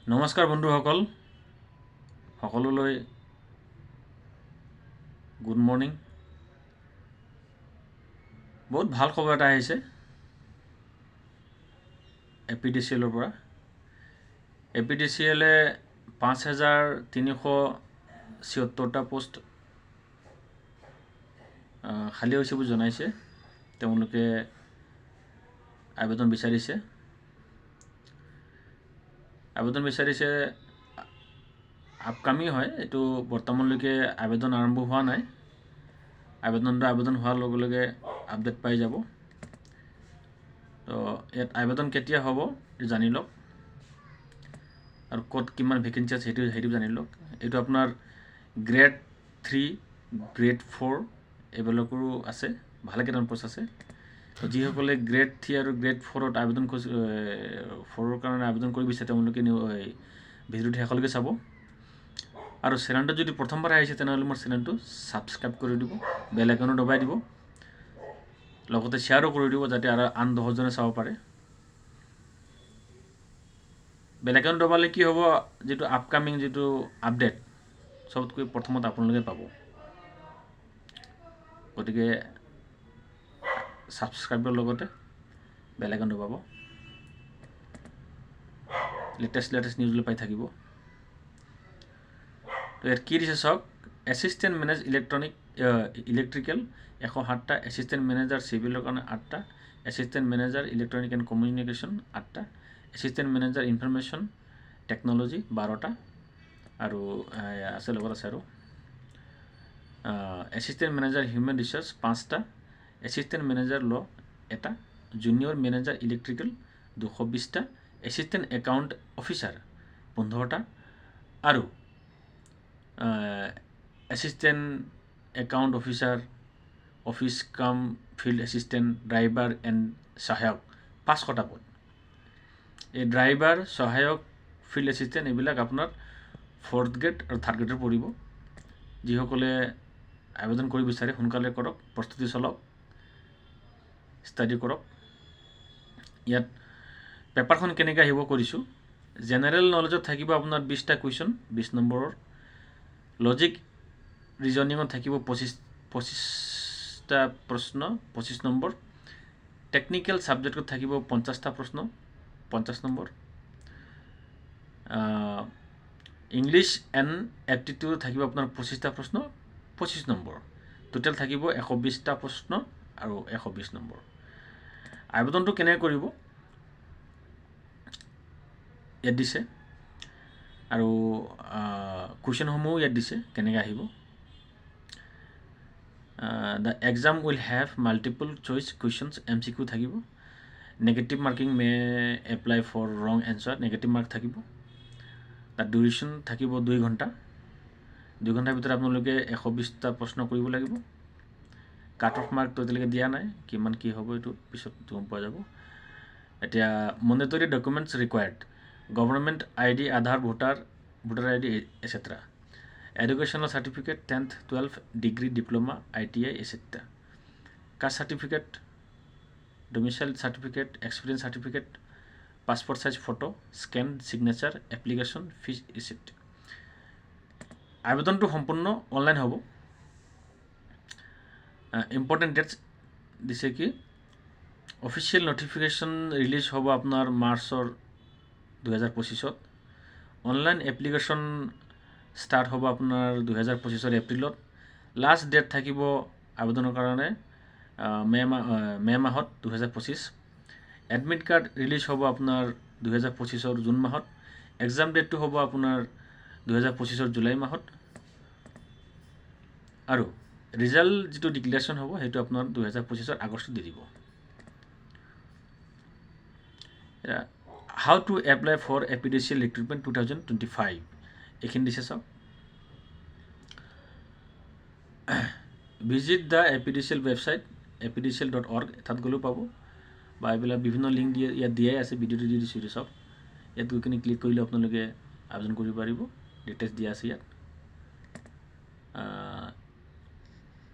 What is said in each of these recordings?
নমস্কাৰ বন্ধুসকল, সকলোলৈ গুড মৰ্নিং। বহুত ভাল খবৰ এটা আহিছে APDCL পৰা। APDCL ৫,৩৭৬টা পোষ্ট খালী হৈছে বুলি জনাইছে। তেওঁলোকে আবেদন বিচাৰিছে। আপকামিং হয়, এইটো বৰ্তমানলৈকে আবেদন আৰম্ভ হোৱা নাই। আবেদন হোৱাৰ লগে লগে আপডেট পাই যাব। তো ইয়াত আবেদন কেতিয়া হ'ব জানি লওক, আৰু ক'ত কিমান ভেকেঞ্চি আছে সেইটো জানি লওক। এইটো আপোনাৰ গ্ৰেড 3, গ্ৰেড 4 এইবিলাকৰো আছে, ভালেকেইটামান পোষ্ট আছে। তো যিসকলে গ্ৰেড 3 আৰু গ্ৰেড 4ত আবেদন কাৰণে আবেদন কৰি বিচাৰে তেওঁলোকে ভিডিঅ'টো শেষলৈকে চাব। আৰু চেনেলটো যদি প্ৰথমবাৰ আহিছে তেনেহ'লে মোৰ চেনেলটো ছাবস্ক্ৰাইব কৰি দিব, বেল আইকনো দবাই দিব, লগতে শ্বেয়াৰো কৰি দিব যাতে আৰু আন 10জনে চাব পাৰে। বেল আইকন দবালে কি হ'ব, যিটো আপকামিং যিটো আপডেট চবতকৈ প্ৰথমত আপোনালোকে পাব। গতিকে ছাবস্ক্ৰাইবৰ লগতে বেল আইকন দবাব, লেটেষ্ট নিউজলৈ পাই থাকিব। তো ইয়াত কি দিছে চাওক, এছিষ্টেণ্ট মেনেজ ইলেক্ট্ৰিকেল 107টা, এছিষ্টেণ্ট মেনেজাৰ চিভিলৰ কাৰণে 8টা, assistant manager electronic and communication 8টা, এছিষ্টেণ্ট মেনেজাৰ ইনফৰমেশ্যন টেকন'লজি 12টা, আৰু আছে লগত আছে আৰু এছিষ্টেণ্ট মেনেজাৰ হিউমেন ৰিচোৰ্চ 5টা, এছিষ্টেণ্ট মেনেজাৰ ল 1টা, জুনিয়ৰ মেনেজাৰ ইলেক্ট্ৰিকেল 220টা, এছিষ্টেণ্ট একাউণ্ট অফিচাৰ 15টা, আৰু assistant account officer, office cum field assistant, driver and সহায়ক 500টা পদ। এই ড্ৰাইভাৰ, সহায়ক, ফিল্ড এছিষ্টেণ্ট এইবিলাক আপোনাৰ 4th গ্ৰেড আৰু 3rd গ্ৰেডৰ পৰিব। যিসকলে আবেদন কৰিব বিচাৰে সোনকালে কৰক, প্ৰস্তুতি চলাওক, ষ্টাডি কৰক। ইয়াত পেপাৰখন কেনেকৈ আহিব কৰিছোঁ। জেনেৰেল নলেজত থাকিব আপোনাৰ 20টা কুৱেশ্যন 20 নম্বৰৰ, লজিক ৰিজনিঙত থাকিব 25টা প্ৰশ্ন 25 নম্বৰ, টেকনিকেল ছাবজেক্টত থাকিব 50টা প্ৰশ্ন 50 নম্বৰ, ইংলিছ এণ্ড এপ্টিটিউডত থাকিব আপোনাৰ 25টা প্ৰশ্ন 25 নম্বৰ, টোটেল থাকিব 120টা প্ৰশ্ন আৰু 120 নম্বৰ। আবেদনটো কেনেকৈ কৰিব ইয়াত দিছে, আৰু কুৱেশ্যনসমূহো ইয়াত দিছে কেনেকৈ আহিব। The exam will have multiple choice questions, MCQ থাকিব। Negative marking may apply for wrong answer, negative mark থাকিব। তাৰ ডিউৰেশ্যন থাকিব 2 ঘণ্টা। 2 ঘণ্টাৰ ভিতৰত আপোনালোকে 120টা প্ৰশ্ন কৰিব লাগিব। কাট অফ মাৰ্কটো এতিয়ালৈকে দিয়া নাই, কিমান কি হ'ব এইটো পিছত গম পোৱা যাব। এতিয়া mandatory documents required, government ID, Aadhaar, voter ID etcetera, educational certificate 10th 12th degree, diploma, ITI etcetera, caste certificate, domicile certificate, experience certificate, passport size photo, scan, signature, application fees receipt. আবেদনটো সম্পূৰ্ণ অনলাইন হ'ব। Important that's দিছে কি, official notification release হ'ব আপোনাৰ মাৰ্চৰ 2025-ত। Online application start হ'ব আপোনাৰ 2025-ৰ এপ্ৰিলত। লাষ্ট ডেট থাকিব আবেদনৰ কাৰণে মে মাহত 2025। এডমিট কাৰ্ড ৰিলিজ হ'ব আপোনাৰ 2025-ৰ জুন মাহত। এক্সাম ডেটটো হ'ব আপোনাৰ 2025-ৰ জুলাই মাহত, আৰু ৰিজাল্ট যিটো ডিক্লেৰেশ্যন হ'ব সেইটো আপোনাৰ 2025-ৰ আগষ্টত দি দিব। How to apply for APDCL recruitment 2025 এইখিনি দিছে চাওক। Visit the APDCL website apdcl.org, তাত গ'লেও পাব, বা এইবিলাক বিভিন্ন লিংক ইয়াত দিয়াই আছে, ভিডিঅ'টো দি দিছোঁ এইটো চাওক। ইয়াত গৈ কিনে ক্লিক কৰিলে আপোনালোকে আবেদন কৰিব পাৰিব, ডিটেইলছ দিয়া আছে ইয়াত।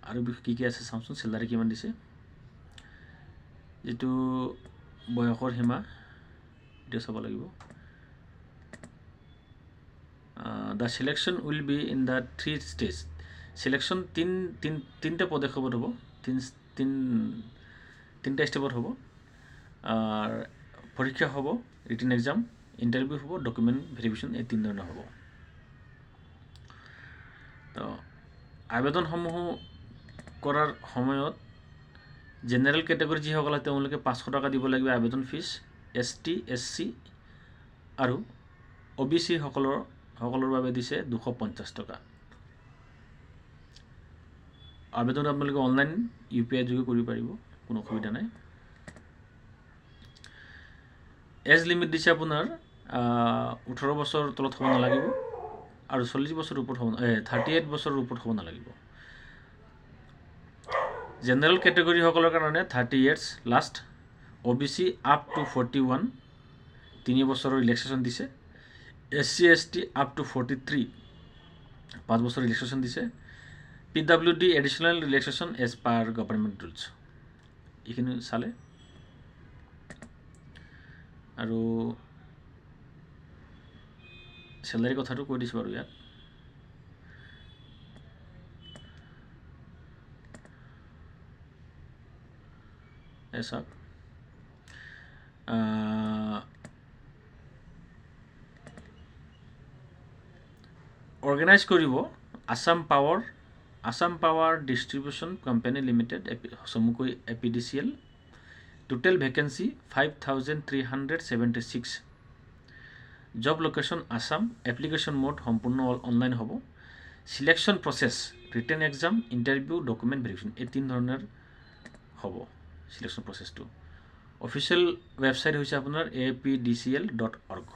আৰু কি কি আছে চাওঁচোন, চেলাৰী কিমান দিছে, যিটো বয়সৰ সীমা এইটো চাব লাগিব। The selection will be in the 3 stage. Selection তিনিটা পদক্ষেপত হ'ব, তিনিটা ষ্টেপত হ'ব। আর পরীক্ষা হ'ব, রিটেন এক্সাম, ইন্টারভিউ হ'ব, ডকুমেন্ট ভেরিফিকেশন, এই তিন ধৰণৰ হ'ব। তো আবেদনসমূহ কৰাৰ সময়ত জেনেৰেল কেটেগৰী যিসকল আছে তেওঁলোকে 500 টকা দিব লাগিব আবেদন ফিজ। ST SC আৰু OBC সকলৰ বাবে দিছে 250 টকা। আবেদন আপোনালোকে অনলাইন UPI যোগে কৰিব পাৰিব, কোনো অসুবিধা নাই। এজ লিমিট দিছে আপোনাৰ 18 বছৰ তলত হ'ব নালাগিব আৰু 40 বছৰ ওপৰত হ'ব 38 বছৰৰ ওপৰত হ'ব নালাগিব। জেনেৰেল কেটেগৰীসকলৰ কাৰণে 30 years last. OBC up to 41, 3 বছৰৰ ৰিলেক্সেশ্যন দিছে। SC ST আপ টু 43, 5 বছৰ ৰিলেক্সেশ্যন দিছে। PWD additional relaxation as per government rules. এইখিনি চালে আৰু চেলাৰী কথাটো কৈ দিছোঁ বাৰু ইয়াত। চাওক অৰ্গেনাইজ কৰিব Assam power distribution company limited, চমুকৈ APDCL। Total vacancy 5376। Job location Assam. Application mode সম্পূৰ্ণ অনলাইন হ'ব। Selection process written exam, interview, document verification, এই তিন ধৰণৰ হ'ব সিলেকশ্যন প্ৰচেছটো। অফিচিয়েল ৱেবছাইট হৈছে আপোনাৰ apdcl.org।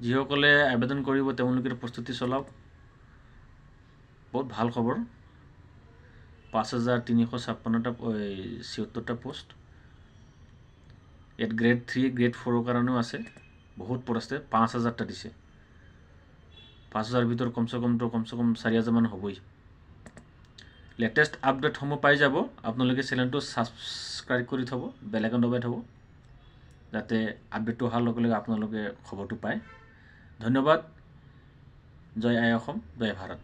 যিসকলে আবেদন কৰিব তেওঁলোকে প্ৰস্তুতি চলাওক। বহুত ভাল খবৰ, 5356টা পোষ্ট। ইয়াত গ্ৰেড 3 গ্ৰেড 4ৰ কাৰণেও আছে, বহুত পোষ্ট আছে। 5000টা দিছে। 5000 ভিতৰত কমচে কম 4000 মান হ'বই। লেটেষ্ট আপডেটসমূহ পাই যাব। আপোনালোকে চেনেলটো ছাবস্ক্ৰাইব কৰি থ'ব, বেল আইকন দবাই থ'ব, যাতে আপডেটটো অহাৰ লগে লগে আপোনালোকে খবৰটো পায়। ধন্যবাদ। জয় আই অসম, জয় ভাৰত।